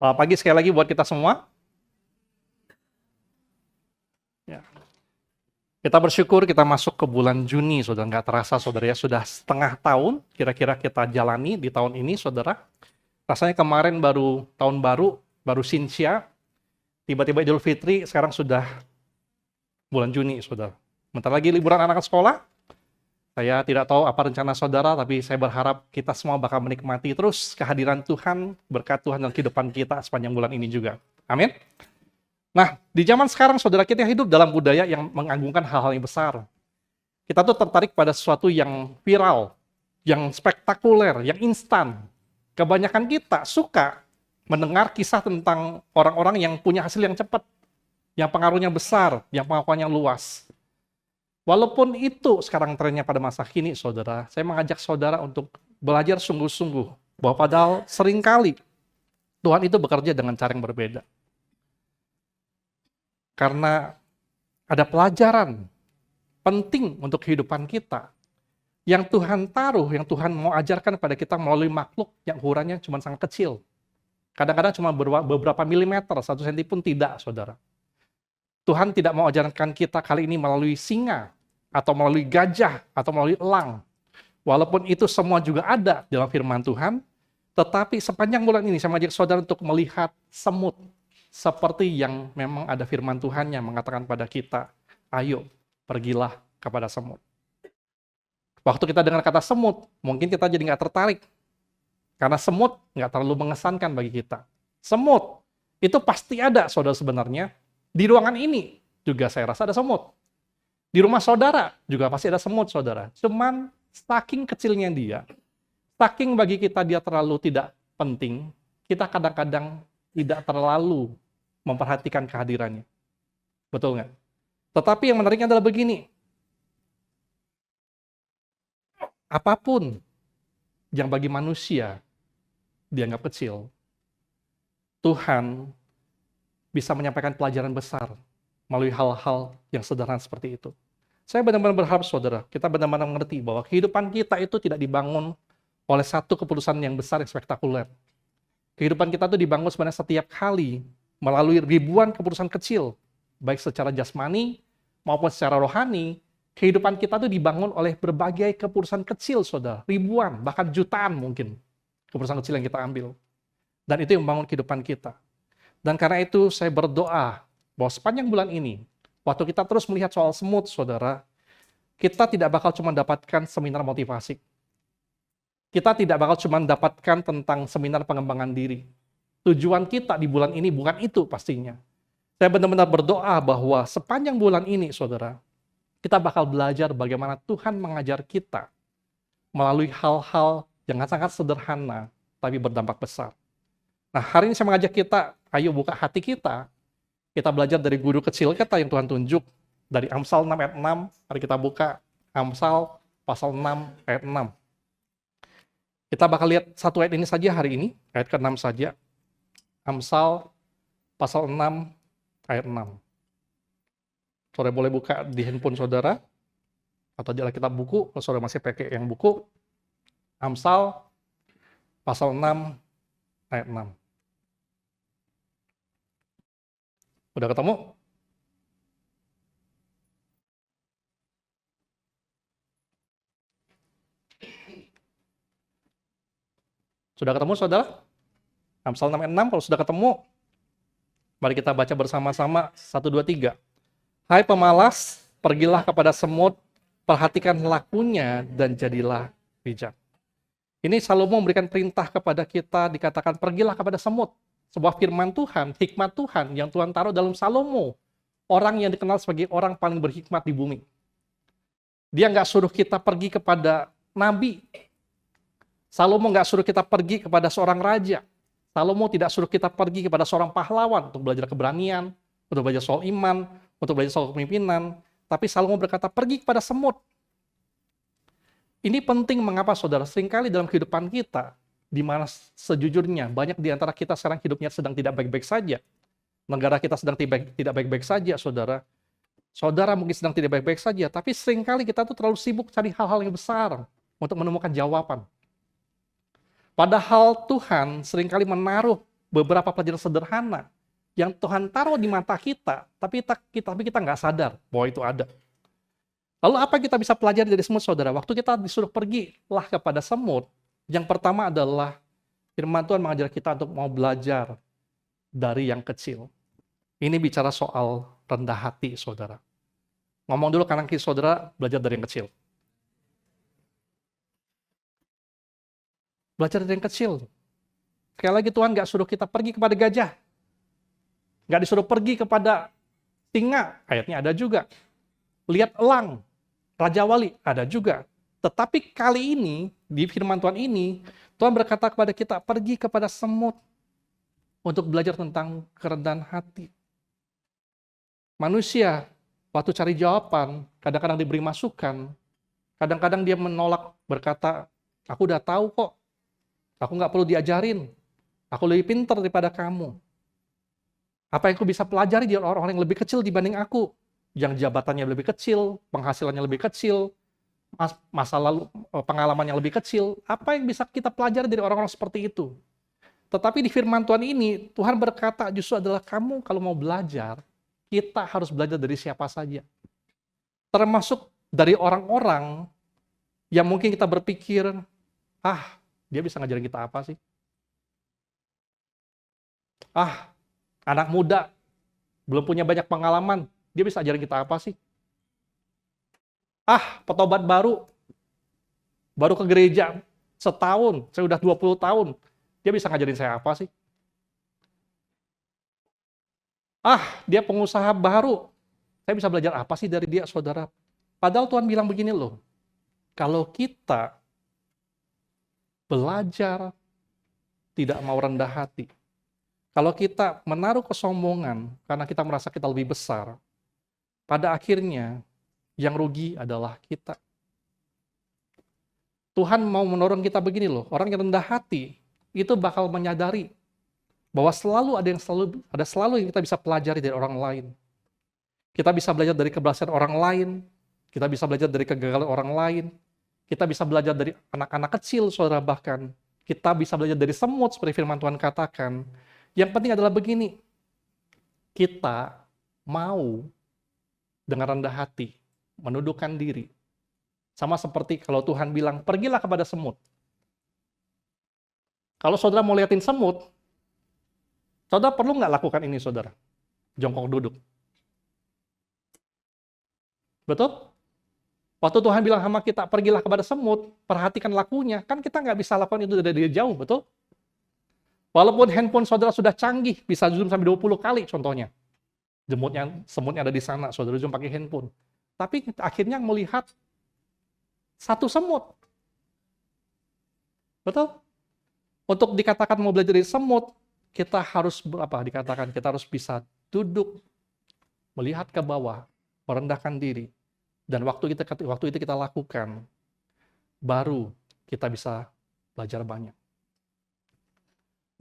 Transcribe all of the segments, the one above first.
Selamat pagi sekali lagi buat kita semua. Ya. Kita bersyukur kita masuk ke bulan Juni, saudara. Nggak terasa, saudara ya. Sudah setengah tahun kira-kira kita jalani di tahun ini, saudara. Rasanya kemarin baru tahun baru Sinsia. Tiba-tiba Idul Fitri, sekarang sudah bulan Juni, saudara. Bentar lagi liburan anak sekolah. Saya tidak tahu apa rencana saudara, tapi saya berharap kita semua bakal menikmati terus kehadiran Tuhan, berkat Tuhan dalam kehidupan kita sepanjang bulan ini juga. Amin. Nah, di zaman sekarang, saudara, kita hidup dalam budaya yang mengagungkan hal-hal yang besar. Kita tuh tertarik pada sesuatu yang viral, yang spektakuler, yang instan. Kebanyakan kita suka mendengar kisah tentang orang-orang yang punya hasil yang cepat, yang pengaruhnya besar, yang pengakuannya luas. Walaupun itu sekarang trennya pada masa kini, saudara, saya mengajak saudara untuk belajar sungguh-sungguh bahwa padahal seringkali Tuhan itu bekerja dengan cara yang berbeda. Karena ada pelajaran penting untuk kehidupan kita yang Tuhan taruh, yang Tuhan mau ajarkan pada kita melalui makhluk yang ukurannya cuma sangat kecil. Kadang-kadang cuma beberapa milimeter, 1 senti pun tidak, saudara. Tuhan tidak mau ajarkan kita kali ini melalui singa, atau melalui gajah, atau melalui elang. Walaupun itu semua juga ada dalam firman Tuhan, tetapi sepanjang bulan ini saya mengajak saudara untuk melihat semut. Seperti yang memang ada firman Tuhan yang mengatakan pada kita, ayo pergilah kepada semut. Waktu kita dengar kata semut, mungkin kita jadi nggak tertarik. Karena semut nggak terlalu mengesankan bagi kita. Semut, itu pasti ada, saudara, sebenarnya. Di ruangan ini juga saya rasa ada semut. Di rumah saudara juga pasti ada semut, saudara. Cuman saking kecilnya dia, saking bagi kita dia terlalu tidak penting, kita kadang-kadang tidak terlalu memperhatikan kehadirannya. Betul nggak? Tetapi yang menariknya adalah begini. Apapun yang bagi manusia dianggap kecil, Tuhan bisa menyampaikan pelajaran besar melalui hal-hal yang sederhana seperti itu. Saya benar-benar berharap, saudara, kita benar-benar mengerti bahwa kehidupan kita itu tidak dibangun oleh satu keputusan yang besar, yang spektakuler. Kehidupan kita itu dibangun sebenarnya setiap kali melalui ribuan keputusan kecil, baik secara jasmani maupun secara rohani. Kehidupan kita itu dibangun oleh berbagai keputusan kecil, saudara. Ribuan, bahkan jutaan mungkin keputusan kecil yang kita ambil. Dan itu yang membangun kehidupan kita. Dan karena itu saya berdoa bahwa sepanjang bulan ini, waktu kita terus melihat soal semut, saudara, kita tidak bakal cuma dapatkan seminar motivasi. Kita tidak bakal cuma dapatkan tentang seminar pengembangan diri. Tujuan kita di bulan ini bukan itu pastinya. Saya benar-benar berdoa bahwa sepanjang bulan ini, saudara, kita bakal belajar bagaimana Tuhan mengajar kita melalui hal-hal yang sangat sederhana, tapi berdampak besar. Nah, hari ini saya mengajak kita, ayo buka hati kita belajar dari guru kecil kita yang Tuhan tunjuk, dari Amsal 6 ayat 6, mari kita buka Amsal pasal 6 ayat 6. Kita bakal lihat satu ayat ini saja hari ini, ayat ke-6 saja. Amsal pasal 6 ayat 6. Saudara boleh buka di handphone saudara, atau di Alkitab buku, kalau saudara masih pakai yang buku. Amsal pasal 6 ayat 6. Udah ketemu? Sudah ketemu, saudara? Amsal 6 ayat 6, kalau sudah ketemu, mari kita baca bersama-sama, 1, 2, 3. Hai pemalas, pergilah kepada semut, perhatikan lakunya, dan jadilah bijak. Ini Salomo memberikan perintah kepada kita, dikatakan pergilah kepada semut. Sebuah firman Tuhan, hikmat Tuhan yang Tuhan taruh dalam Salomo. Orang yang dikenal sebagai orang paling berhikmat di bumi. Dia nggak suruh kita pergi kepada nabi. Salomo nggak suruh kita pergi kepada seorang raja. Salomo tidak suruh kita pergi kepada seorang pahlawan untuk belajar keberanian, untuk belajar soal iman, untuk belajar soal kepemimpinan. Tapi Salomo berkata, pergi kepada semut. Ini penting mengapa, saudara, seringkali dalam kehidupan kita, di mana sejujurnya banyak di antara kita sekarang hidupnya sedang tidak baik-baik saja. Negara kita sedang tidak baik-baik saja, saudara. Saudara mungkin sedang tidak baik-baik saja, tapi seringkali kita tuh terlalu sibuk cari hal-hal yang besar untuk menemukan jawaban. Padahal Tuhan seringkali menaruh beberapa pelajaran sederhana yang Tuhan taruh di mata kita, tapi kita nggak sadar bahwa itu ada. Lalu apa yang kita bisa pelajari dari semut, saudara? Waktu kita disuruh pergilah kepada semut, yang pertama adalah firman Tuhan mengajar kita untuk mau belajar dari yang kecil. Ini bicara soal rendah hati, saudara. Ngomong dulu kanan kiri saudara, belajar dari yang kecil. Belajar dari yang kecil. Sekali lagi Tuhan nggak suruh kita pergi kepada gajah. Nggak disuruh pergi kepada singa, ayatnya ada juga. Lihat elang, Raja Wali, ada juga. Tetapi kali ini, di firman Tuhan ini, Tuhan berkata kepada kita, pergi kepada semut untuk belajar tentang kerendahan hati. Manusia, waktu cari jawaban, kadang-kadang diberi masukan, kadang-kadang dia menolak, berkata, aku udah tahu kok, aku nggak perlu diajarin, aku lebih pintar daripada kamu. Apa yang aku bisa pelajari dari orang-orang yang lebih kecil dibanding aku, yang jabatannya lebih kecil, penghasilannya lebih kecil, masa lalu pengalaman yang lebih kecil, apa yang bisa kita pelajari dari orang-orang seperti itu? Tetapi di firman Tuhan ini, Tuhan berkata justru adalah kamu kalau mau belajar, kita harus belajar dari siapa saja. Termasuk dari orang-orang yang mungkin kita berpikir, dia bisa ngajarin kita apa sih? Anak muda, belum punya banyak pengalaman, dia bisa ajarin kita apa sih? Petobat baru ke gereja setahun, saya udah 20 tahun, dia bisa ngajarin saya apa sih? Dia pengusaha baru, saya bisa belajar apa sih dari dia, saudara? Padahal Tuhan bilang begini loh, kalau kita belajar tidak mau rendah hati, kalau kita menaruh kesombongan karena kita merasa kita lebih besar, pada akhirnya yang rugi adalah kita. Tuhan mau mendorong kita begini loh, orang yang rendah hati itu bakal menyadari bahwa selalu yang kita bisa pelajari dari orang lain. Kita bisa belajar dari keberhasilan orang lain, kita bisa belajar dari kegagalan orang lain, kita bisa belajar dari anak-anak kecil, saudara, bahkan kita bisa belajar dari semut seperti firman Tuhan katakan. Yang penting adalah begini, kita mau dengan rendah hati menundukkan diri. Sama seperti kalau Tuhan bilang, pergilah kepada semut. Kalau saudara mau liatin semut, saudara perlu nggak lakukan ini, saudara? Jongkok duduk. Betul? Waktu Tuhan bilang sama kita, pergilah kepada semut, perhatikan lakunya. Kan kita nggak bisa lakukan itu dari jauh, betul? Walaupun handphone saudara sudah canggih, bisa zoom sampai 20 kali contohnya. Semutnya ada di sana, saudara zoom pakai handphone. Tapi akhirnya melihat satu semut. Betul? Untuk dikatakan mau belajar dari semut, kita harus kita harus bisa duduk, melihat ke bawah, merendahkan diri. Dan waktu itu kita lakukan, baru kita bisa belajar banyak.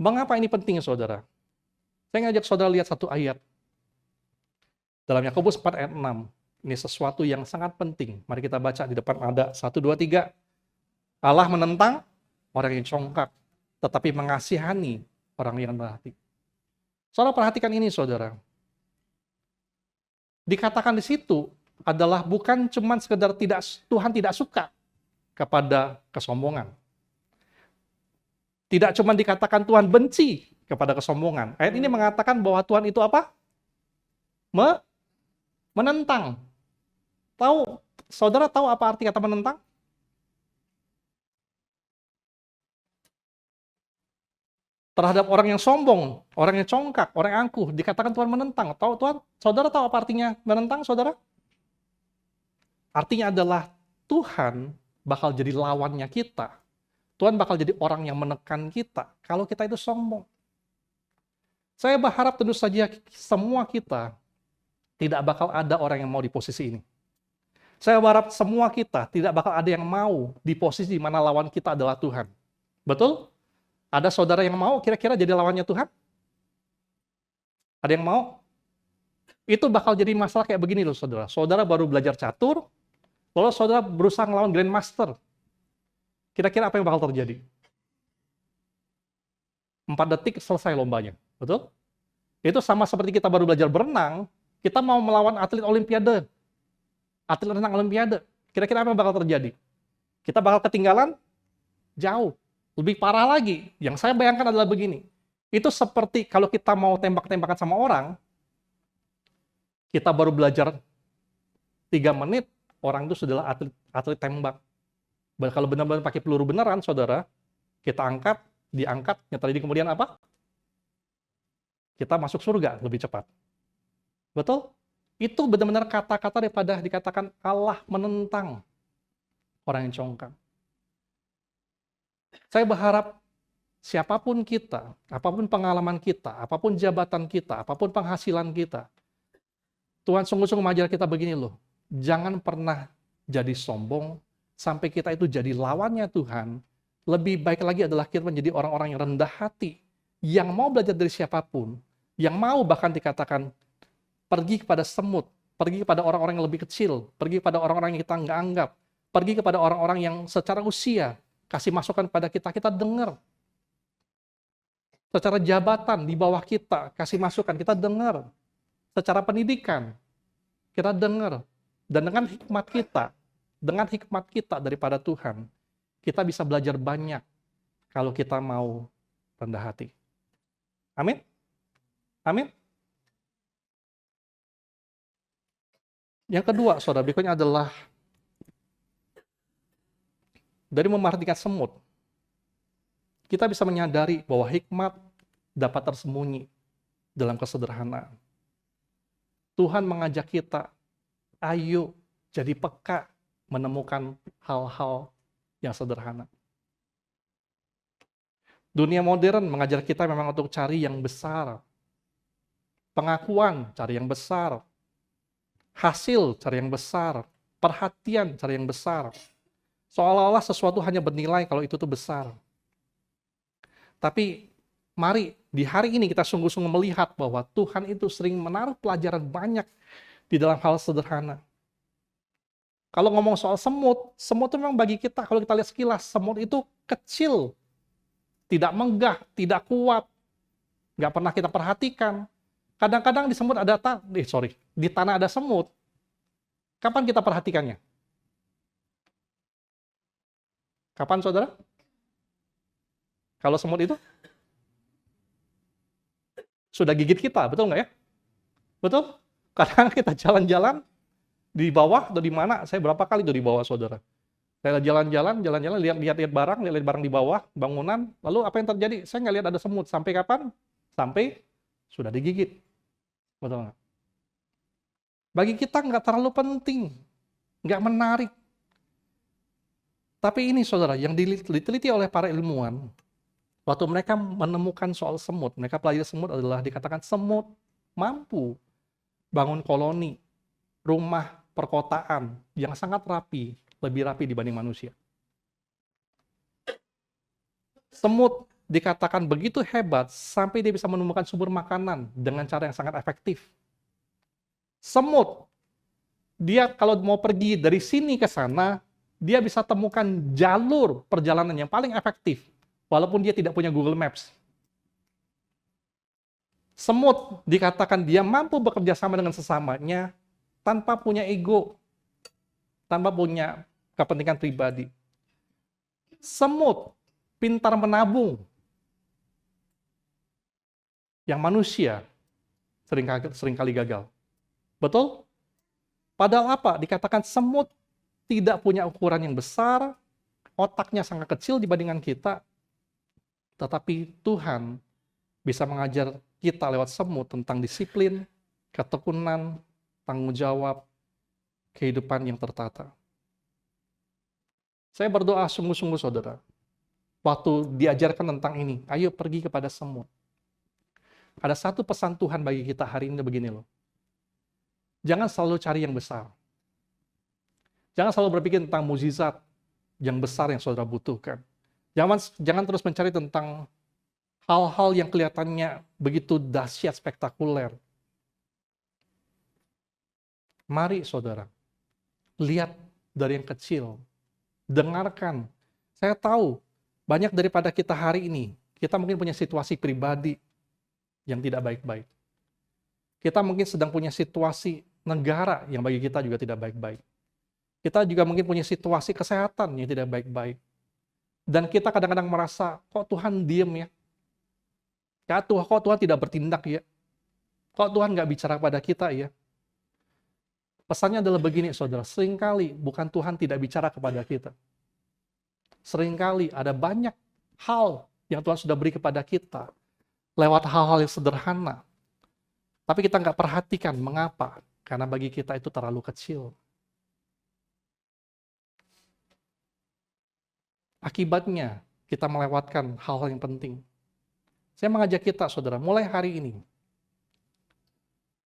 Mengapa ini penting, saudara? Saya ngajak saudara lihat satu ayat. Dalam Yakobus 4 ayat 6. Ini sesuatu yang sangat penting. Mari kita baca di depan ada 1, 2, 3. Allah menentang orang yang congkak, tetapi mengasihani orang yang rendah hati. Saudara perhatikan ini, saudara. Dikatakan di situ adalah bukan cuma sekedar Tuhan tidak suka kepada kesombongan. Tidak cuma dikatakan Tuhan benci kepada kesombongan. Ayat ini mengatakan bahwa Tuhan itu apa? Menentang. Saudara tahu apa arti kata menentang? Terhadap orang yang sombong, orang yang congkak, orang yang angkuh, dikatakan Tuhan menentang. Saudara tahu apa artinya menentang, saudara? Artinya adalah Tuhan bakal jadi lawannya kita. Tuhan bakal jadi orang yang menekan kita kalau kita itu sombong. Saya berharap tentu saja semua kita tidak bakal ada orang yang mau di posisi ini. Saya berharap semua kita tidak bakal ada yang mau di posisi di mana lawan kita adalah Tuhan. Betul? Ada saudara yang mau kira-kira jadi lawannya Tuhan? Ada yang mau? Itu bakal jadi masalah kayak begini loh, saudara. Saudara baru belajar catur, lalu saudara berusaha ngelawan Grandmaster. Kira-kira apa yang bakal terjadi? 4 detik selesai lombanya. Betul? Itu sama seperti kita baru belajar berenang, kita mau melawan atlet olimpiade. Atlet renang olimpiade. Kira-kira apa yang bakal terjadi? Kita bakal ketinggalan jauh. Lebih parah lagi. Yang saya bayangkan adalah begini. Itu seperti kalau kita mau tembak-tembakan sama orang, kita baru belajar 3 menit, orang itu sudah atlet tembak. Kalau benar-benar pakai peluru beneran, saudara, kita angkat, diangkat, yang tadi kemudian apa? Kita masuk surga lebih cepat. Betul? Itu benar-benar kata-kata daripada dikatakan Allah menentang orang yang congkak. Saya berharap siapapun kita, apapun pengalaman kita, apapun jabatan kita, apapun penghasilan kita, Tuhan sungguh-sungguh mengajar kita begini loh, jangan pernah jadi sombong sampai kita itu jadi lawannya Tuhan. Lebih baik lagi adalah kita menjadi orang-orang yang rendah hati, yang mau belajar dari siapapun, yang mau bahkan dikatakan pergi kepada semut, pergi kepada orang-orang yang lebih kecil, pergi kepada orang-orang yang kita nggak anggap, pergi kepada orang-orang yang secara usia, kasih masukan pada kita, kita dengar. Secara jabatan di bawah kita, kasih masukan, kita dengar. Secara pendidikan, kita dengar. Dan dengan hikmat kita daripada Tuhan, kita bisa belajar banyak kalau kita mau rendah hati. Amin? Amin? Yang kedua, saudara, berikutnya adalah dari memperhatikan semut, kita bisa menyadari bahwa hikmat dapat tersembunyi dalam kesederhanaan. Tuhan mengajak kita, ayo jadi peka menemukan hal-hal yang sederhana. Dunia modern mengajar kita memang untuk cari yang besar. Pengakuan, cari yang besar. Hasil, cari yang besar. Perhatian, cari yang besar. Seolah-olah sesuatu hanya bernilai kalau itu tuh besar. Tapi mari di hari ini kita sungguh-sungguh melihat bahwa Tuhan itu sering menaruh pelajaran banyak di dalam hal sederhana. Kalau ngomong soal semut itu memang bagi kita, kalau kita lihat sekilas, semut itu kecil, tidak megah, tidak kuat, nggak pernah kita perhatikan. Kadang-kadang di semut di tanah ada semut. Kapan kita perhatikannya? Kapan, saudara? Kalau semut itu sudah gigit kita, betul nggak ya? Betul? Kadang kita jalan-jalan di bawah atau di mana, saya berapa kali tuh di bawah, saudara. Saya jalan-jalan, lihat barang di bawah, bangunan, lalu apa yang terjadi? Saya nggak lihat ada semut. Sampai kapan? Sampai sudah digigit. Betul nggak? Bagi kita nggak terlalu penting, nggak menarik. Tapi ini, saudara, yang diteliti oleh para ilmuwan, waktu mereka menemukan soal semut, mereka pelajari semut adalah dikatakan semut mampu bangun koloni, rumah perkotaan yang sangat rapi, lebih rapi dibanding manusia. Semut dikatakan begitu hebat sampai dia bisa menemukan sumber makanan dengan cara yang sangat efektif. Semut, dia kalau mau pergi dari sini ke sana, dia bisa temukan jalur perjalanan yang paling efektif, walaupun dia tidak punya Google Maps. Semut dikatakan dia mampu bekerja sama dengan sesamanya tanpa punya ego, tanpa punya kepentingan pribadi. Semut pintar menabung, yang manusia seringkali gagal. Betul? Padahal apa? Dikatakan semut tidak punya ukuran yang besar, otaknya sangat kecil dibandingkan kita, tetapi Tuhan bisa mengajar kita lewat semut tentang disiplin, ketekunan, tanggung jawab, kehidupan yang tertata. Saya berdoa sungguh-sungguh, saudara, waktu diajarkan tentang ini, ayo pergi kepada semut. Ada satu pesan Tuhan bagi kita hari ini begini loh. Jangan selalu cari yang besar. Jangan selalu berpikir tentang mukjizat yang besar yang saudara butuhkan. Jangan terus mencari tentang hal-hal yang kelihatannya begitu dahsyat, spektakuler. Mari, saudara, lihat dari yang kecil. Dengarkan. Saya tahu, banyak daripada kita hari ini, Kita mungkin punya situasi pribadi yang tidak baik-baik. Kita mungkin sedang punya situasi negara yang bagi kita juga tidak baik-baik. Kita juga mungkin punya situasi kesehatan yang tidak baik-baik. Dan kita kadang-kadang merasa, kok Tuhan diem ya? Kok Tuhan tidak bertindak ya? Kok Tuhan nggak bicara pada kita ya? Pesannya adalah begini, saudara. Seringkali bukan Tuhan tidak bicara kepada kita. Seringkali ada banyak hal yang Tuhan sudah beri kepada kita lewat hal-hal yang sederhana. Tapi kita nggak perhatikan mengapa. Karena bagi kita itu terlalu kecil. Akibatnya, kita melewatkan hal-hal yang penting. Saya mengajak kita, saudara, mulai hari ini.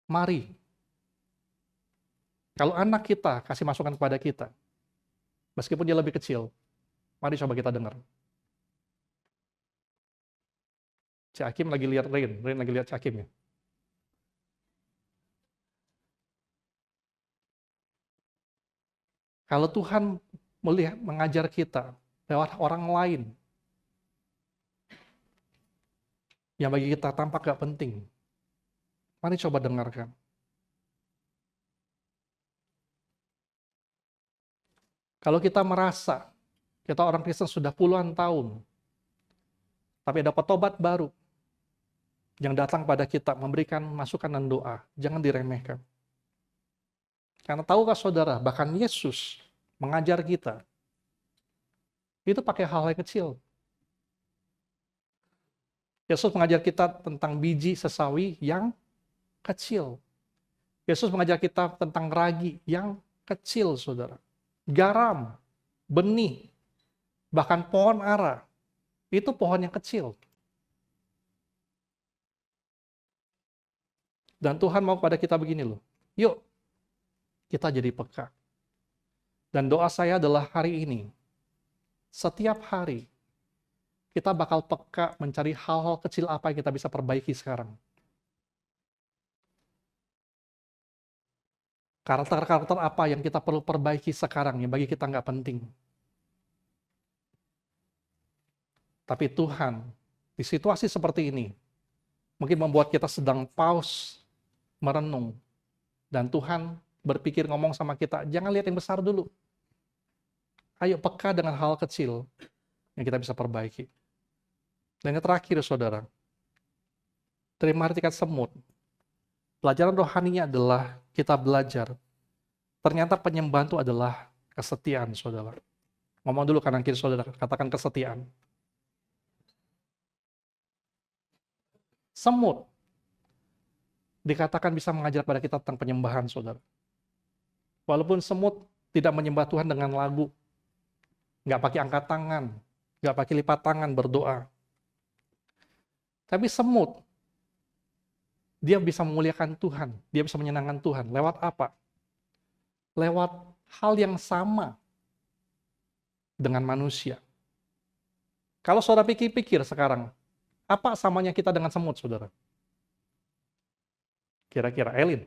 Mari. Kalau anak kita kasih masukan kepada kita, meskipun dia lebih kecil, mari coba kita dengar. Cik Hakim lagi lihat Rain lagi lihat Cik Hakim ya. Kalau Tuhan melihat mengajar kita lewat orang lain yang bagi kita tampak gak penting, mari coba dengarkan. Kalau kita merasa kita orang Kristen sudah puluhan tahun, tapi dapat tobat baru yang datang pada kita memberikan masukan dan doa, jangan diremehkan. Karena tahukah saudara, bahkan Yesus mengajar kita, itu pakai hal yang kecil. Yesus mengajar kita tentang biji sesawi yang kecil. Yesus mengajar kita tentang ragi yang kecil, saudara. Garam, benih, bahkan pohon ara, itu pohon yang kecil. Dan Tuhan mau pada kita begini loh, yuk kita jadi peka. Dan doa saya adalah hari ini, setiap hari, kita bakal peka mencari hal-hal kecil apa yang kita bisa perbaiki sekarang. Karakter-karakter apa yang kita perlu perbaiki sekarang yang bagi kita nggak penting. Tapi Tuhan, di situasi seperti ini, mungkin membuat kita sedang pause, merenung. Dan Tuhan berpikir ngomong sama kita, jangan lihat yang besar dulu. Ayo peka dengan hal kecil yang kita bisa perbaiki. Dan yang terakhir, saudara, dari mengartikan semut, pelajaran rohaninya adalah kita belajar. Ternyata penyembahan itu adalah kesetiaan, saudara. Ngomong dulu kanan kiri, saudara, katakan kesetiaan. Semut dikatakan bisa mengajar pada kita tentang penyembahan, saudara. Walaupun semut tidak menyembah Tuhan dengan lagu, nggak pakai angkat tangan, nggak pakai lipat tangan berdoa. Tapi semut, dia bisa memuliakan Tuhan, dia bisa menyenangkan Tuhan. Lewat apa? Lewat hal yang sama dengan manusia. Kalau saudara pikir-pikir sekarang, apa samanya kita dengan semut, saudara? Kira-kira, Elin?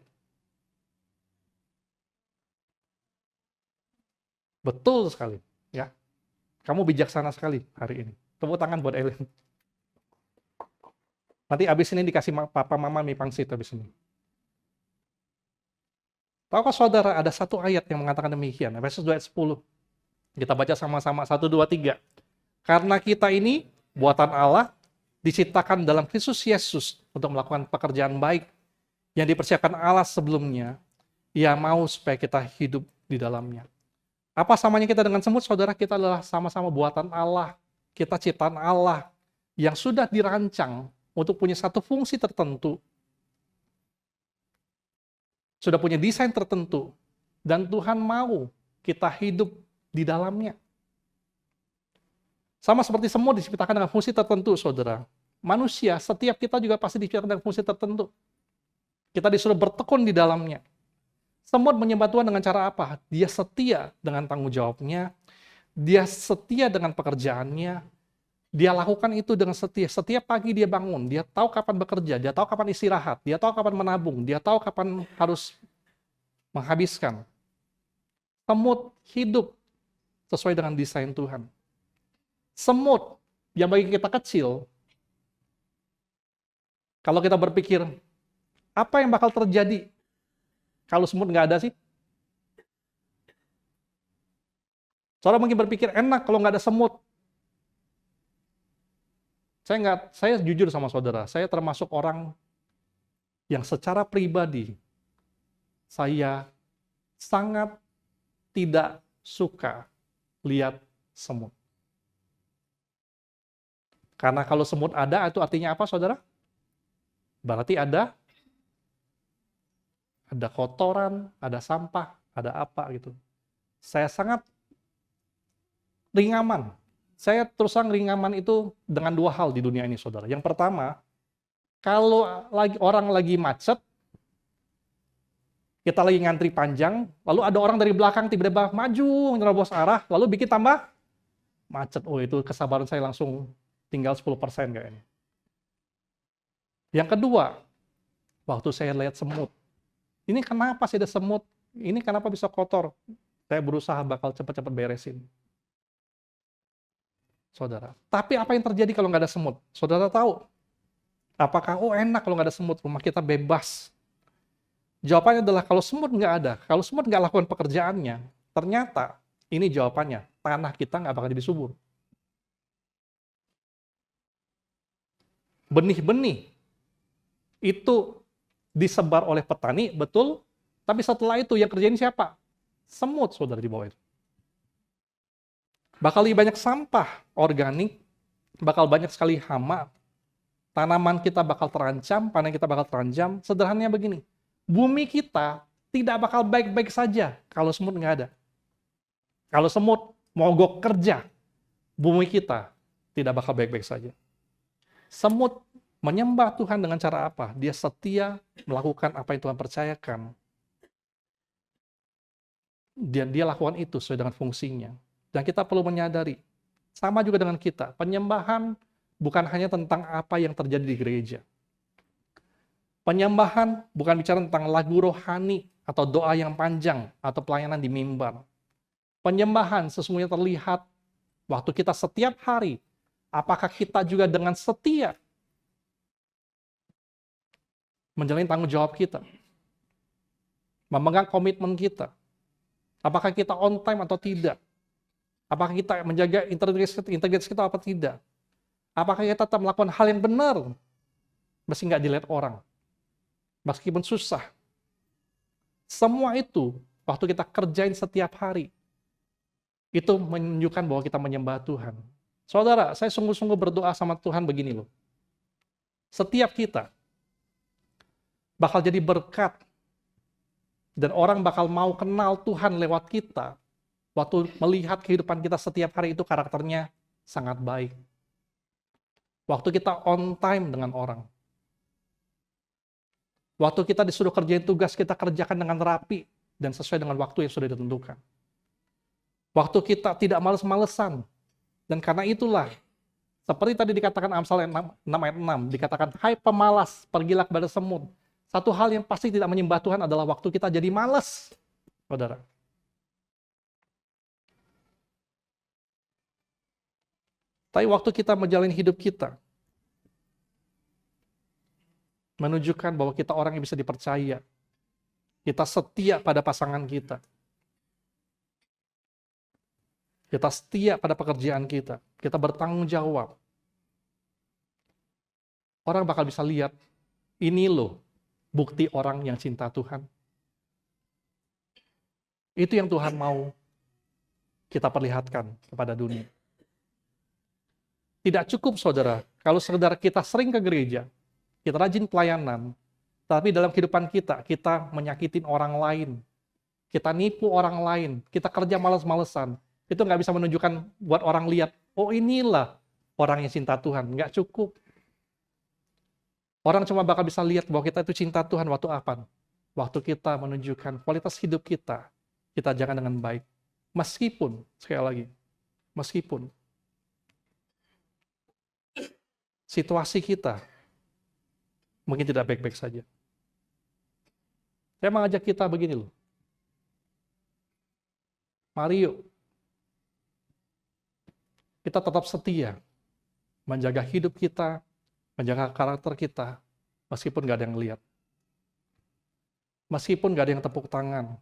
Betul sekali, ya. Kamu bijaksana sekali hari ini. Tepuk tangan buat Elin. Nanti abis ini dikasih papa mama mie pangsit abis ini. Tahukah saudara ada satu ayat yang mengatakan demikian, Efesus 2 ayat 10. Kita baca sama-sama, 1, 2, 3. Karena kita ini, buatan Allah, diciptakan dalam Kristus Yesus untuk melakukan pekerjaan baik yang dipersiapkan Allah sebelumnya, Ia mau supaya kita hidup di dalamnya. Apa samanya kita dengan semut, saudara? Kita adalah sama-sama buatan Allah. Kita ciptaan Allah yang sudah dirancang untuk punya satu fungsi tertentu. Sudah punya desain tertentu. Dan Tuhan mau kita hidup di dalamnya. Sama seperti semut diciptakan dengan fungsi tertentu, saudara. Manusia, setiap kita juga pasti diciptakan dengan fungsi tertentu. Kita disuruh bertekun di dalamnya. Semut menyembah Tuhan dengan cara apa? Dia setia dengan tanggung jawabnya. Dia setia dengan pekerjaannya. Dia lakukan itu dengan setia. Setiap pagi dia bangun, dia tahu kapan bekerja, dia tahu kapan istirahat, dia tahu kapan menabung, dia tahu kapan harus menghabiskan. Semut hidup sesuai dengan desain Tuhan. Semut yang bagi kita kecil, Kalau kita berpikir, apa yang bakal terjadi kalau semut nggak ada sih? Saudara mungkin berpikir, enak kalau nggak ada semut. Saya jujur sama saudara, saya termasuk orang yang secara pribadi, saya sangat tidak suka lihat semut. Karena kalau semut ada, itu artinya apa, saudara? Berarti ada kotoran, ada sampah, ada apa gitu. Saya sangat ringaman. Saya terus terang ringaman itu dengan dua hal di dunia ini, saudara. Yang pertama, kalau orang lagi macet, kita lagi ngantri panjang, lalu ada orang dari belakang tiba-tiba maju, menerobos arah, lalu bikin tambah macet. Oh, itu kesabaran saya langsung tinggal 10% kayaknya. Yang kedua, waktu saya lihat semut, ini kenapa sih ada semut? Ini kenapa bisa kotor? Saya berusaha bakal cepat-cepat beresin. Saudara. Tapi apa yang terjadi kalau nggak ada semut? Saudara tahu? Apakah, enak kalau nggak ada semut, rumah kita bebas? Jawabannya adalah kalau semut nggak ada, kalau semut nggak lakukan pekerjaannya, ternyata ini jawabannya, tanah kita nggak bakal jadi subur. Benih-benih itu disebar oleh petani, betul, tapi setelah itu yang kerjain siapa? Semut, saudara, di bawah itu. Bakal lebih banyak sampah organik, bakal banyak sekali hama, tanaman kita bakal terancam, panen kita bakal terancam. Sederhananya begini, bumi kita tidak bakal baik-baik saja kalau semut nggak ada. Kalau semut mogok kerja, bumi kita tidak bakal baik-baik saja. Semut menyembah Tuhan dengan cara apa? Dia setia melakukan apa yang Tuhan percayakan. Dia lakukan itu sesuai dengan fungsinya. Dan kita perlu menyadari, sama juga dengan kita, penyembahan bukan hanya tentang apa yang terjadi di gereja. Penyembahan bukan bicara tentang lagu rohani atau doa yang panjang atau pelayanan di mimbar. Penyembahan sesungguhnya terlihat waktu kita setiap hari. Apakah kita juga dengan setia menjalani tanggung jawab kita? Memegang komitmen kita? Apakah kita on time atau tidak? Apakah kita menjaga integritas kita atau tidak? Apakah kita tetap melakukan hal yang benar? Meski nggak dilihat orang. Meskipun susah. Semua itu, waktu kita kerjain setiap hari, itu menunjukkan bahwa kita menyembah Tuhan. Saudara, saya sungguh-sungguh berdoa sama Tuhan begini loh. Setiap kita bakal jadi berkat, dan orang bakal mau kenal Tuhan lewat kita, waktu melihat kehidupan kita setiap hari itu karakternya sangat baik. Waktu kita on time dengan orang. Waktu kita disuruh kerjain tugas, kita kerjakan dengan rapi dan sesuai dengan waktu yang sudah ditentukan. Waktu kita tidak males-malesan. Dan karena itulah, seperti tadi dikatakan Amsal 6 ayat 6, dikatakan, hai pemalas, pergilah kepada semut. Satu hal yang pasti tidak menyembah Tuhan adalah waktu kita jadi malas, saudara. Tapi waktu kita menjalani hidup kita, menunjukkan bahwa kita orang yang bisa dipercaya. Kita setia pada pasangan kita. Kita setia pada pekerjaan kita. Kita bertanggung jawab. Orang bakal bisa lihat, ini loh bukti orang yang cinta Tuhan. Itu yang Tuhan mau kita perlihatkan kepada dunia. Tidak cukup, saudara, kalau sekedar kita sering ke gereja, kita rajin pelayanan, tapi dalam kehidupan kita, kita menyakitin orang lain. Kita nipu orang lain, kita kerja malas-malesan. Itu nggak bisa menunjukkan buat orang lihat, oh inilah orang yang cinta Tuhan. Nggak cukup. Orang cuma bakal bisa lihat bahwa kita itu cinta Tuhan waktu apa? Waktu kita menunjukkan kualitas hidup kita jaga dengan baik. Meskipun, sekali lagi, meskipun situasi kita mungkin tidak baik-baik saja. Saya mengajak kita begini loh. Mari yuk, kita tetap setia menjaga hidup kita, menjaga karakter kita, meskipun gak ada yang lihat. Meskipun gak ada yang tepuk tangan.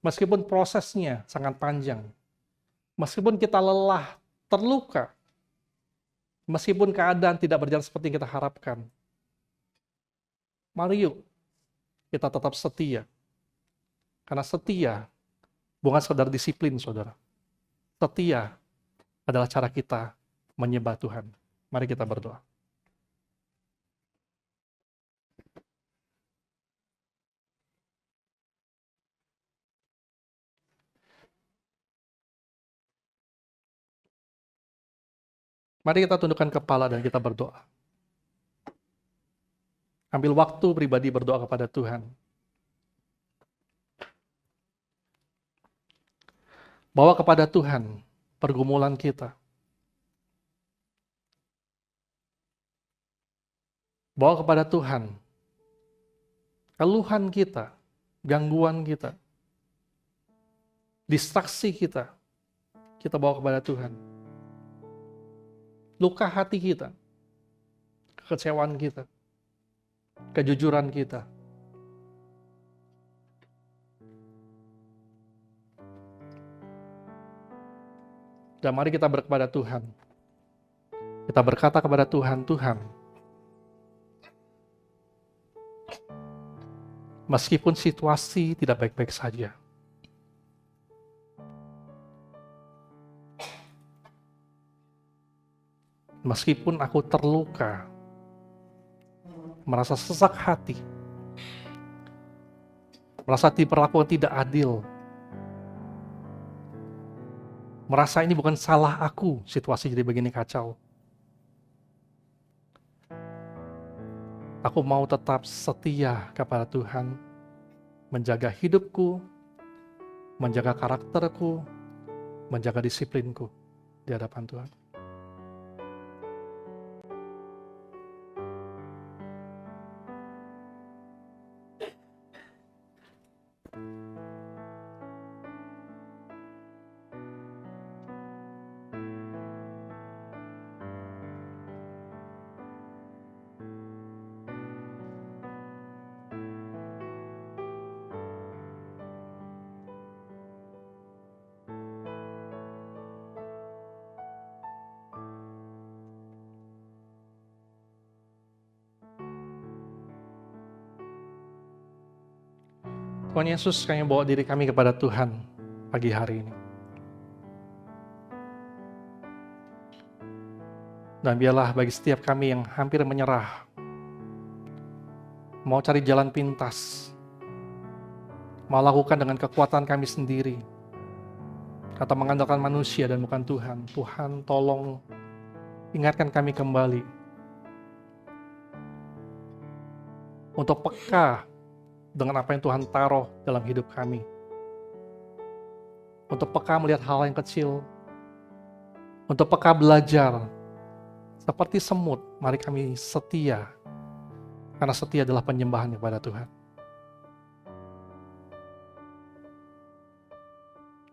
Meskipun prosesnya sangat panjang. Meskipun kita lelah, terluka. Meskipun keadaan tidak berjalan seperti yang kita harapkan. Mari yuk, kita tetap setia. Karena setia bukan sekedar disiplin, saudara. Setia adalah cara kita menyembah Tuhan. Mari kita berdoa. Mari kita tundukkan kepala dan kita berdoa. Ambil waktu pribadi berdoa kepada Tuhan. Bawa kepada Tuhan pergumulan kita. Bawa kepada Tuhan keluhan kita, gangguan kita, distraksi kita. Kita bawa kepada Tuhan. Luka hati kita, kekecewaan kita, kejujuran kita. Dan mari kita berkepada Tuhan. Kita berkata kepada Tuhan, Tuhan, meskipun situasi tidak baik-baik saja, meskipun aku terluka, merasa sesak hati, merasa diperlakukan tidak adil, merasa ini bukan salah aku, situasi jadi begini kacau. Aku mau tetap setia kepada Tuhan, menjaga hidupku, menjaga karakterku, menjaga disiplinku di hadapan Tuhan. Tuhan Yesus, kami bawa diri kami kepada Tuhan pagi hari ini. Dan biarlah bagi setiap kami yang hampir menyerah, mau cari jalan pintas, mau lakukan dengan kekuatan kami sendiri, atau mengandalkan manusia dan bukan Tuhan. Tuhan, tolong ingatkan kami kembali untuk peka dengan apa yang Tuhan taruh dalam hidup kami. Untuk peka melihat hal yang kecil. Untuk peka belajar. Seperti semut, mari kami setia. Karena setia adalah penyembahan kepada Tuhan.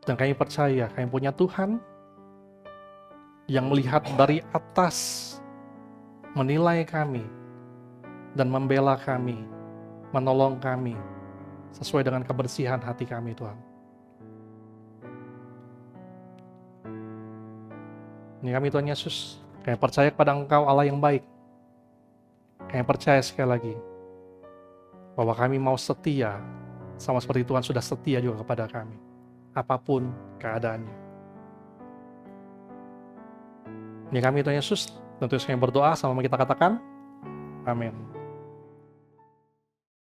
Dan kami percaya, kami punya Tuhan yang melihat dari atas, menilai kami, dan membela kami, menolong kami sesuai dengan kebersihan hati kami, Tuhan. Ini kami, Tuhan Yesus, kami percaya kepada Engkau Allah yang baik. Kami percaya sekali lagi bahwa kami mau setia sama seperti Tuhan sudah setia juga kepada kami, apapun keadaannya. Ini kami, Tuhan Yesus, tentu kami berdoa sama kita katakan, amin.